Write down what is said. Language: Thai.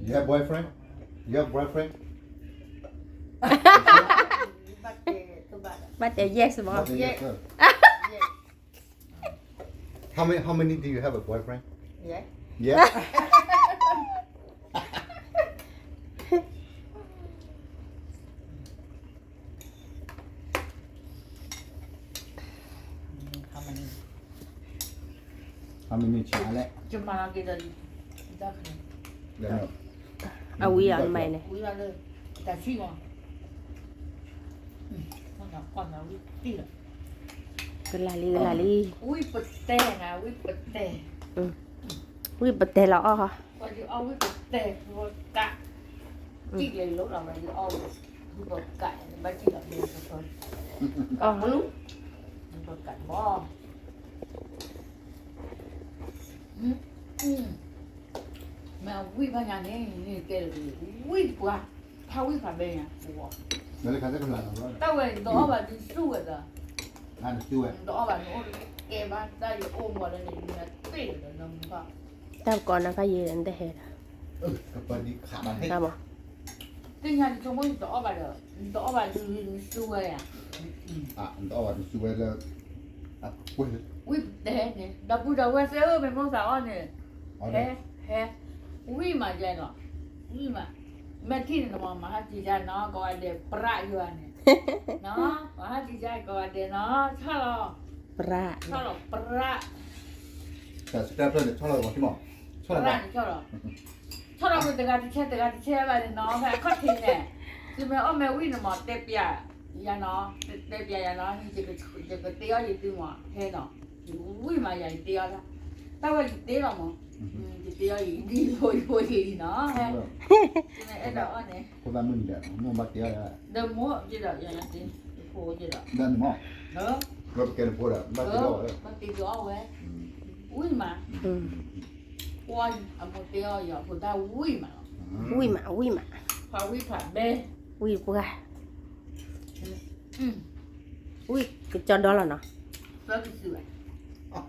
You have boyfriend? You have boyfriend? บัตรเจ็ดตัวบัตร บัดเดี๋ยวแยกสมอง Nothing Yeah. yet, sir. เย้ How many do you have a boyfriend? เย้ Yeah. ทำมันนี่ How many child? จะมากินอะไรได้ขนาด Yeah. เอาวีอันใหม่เนี่ย อุ้ยอะไรแต่ชิมอ่ะมันจะก่อนนะอุ้ยตีละ กะลาลี อุ้ยปัดแต่นะอุ้ยปัดแต่ วิปเตะเราอ่ะค่ะ ว่าจะเอาอุ้ยปัดแต่ว่ากะจีเลยรู้เราไม่ได้เอาอุ้ยปัดกะบ้านจีเราเดินไปคนอ๋อรู้อุ้ยปัดกะบ่แม่อุ้ยพญาเนี่ยนี่เกลืออุ้ยกว่าถ้าอุ้ยผ่านไปเนี่ยว้า Dale, cante con la bro. แต่ว่าตัวแบบที่สู้กันอะ Ah, let's do it. ตัวแบบนู้นเกมบ้านได้อยู่โอ้หมดเลยเนี่ยตีเลยน้ำก็ ตามก่อนนะพะยืนได้เห็น Kapag di kaman. ตามบ่ ตีงานชั่วโมงตัวแบบเด้อตัวแบบคือสู้กันอ่ะ Ah, ang tawa, di suwe la. Ah, pwede. วิ่งเด้เนี่ยดับบูดับเวสเออเป็นมงสาวเนี่ย Oh, เฮ้เฮ้วิ่งมาใจเนาะวิ่งมาแม่ที่เนี่ยมาหาจีจ้าเนาะก็เดี๋ยวประอยู่เนี่ยเนาะมาหาจีจ้าก็เดี๋ยวเนาะชอบ ปลา ชอบประ 자, 스크랩 쳐라고 뭐 힘어. ชอบชอบชอบมันแต่การที่เช่ไปเนาะแม่เขาทิ้งเนี่ยคือแม่อ้อแม่วิ่งมาเตะปียาเนาะเตะปียาเนาะนี่จะเตะอยู่ตัวมาเฮ้เนาะวิ่งมาอย่างเตะละแต่ว่าเตะละมั้งจะเตะอยู่ดีโวยเนาะเฮ้ไอ้ดอกเนี่ย 고다 문제. 뭐 맞대야. เดิมมั่วจีดอกอย่างนี้โผล่จีดอก 난 뭐. เนอะ 그렇게 보라. เอ 맞대요. อมันตีตัวเอาไว้วิ่งมา อืม วันเอาหมดเตะอยู่คนได้วิ่งมา วิมา พาวิ่งผ่านเบ้ วิปลาวิกจอดอแล้วเนาะ แล้วก็สวย 아,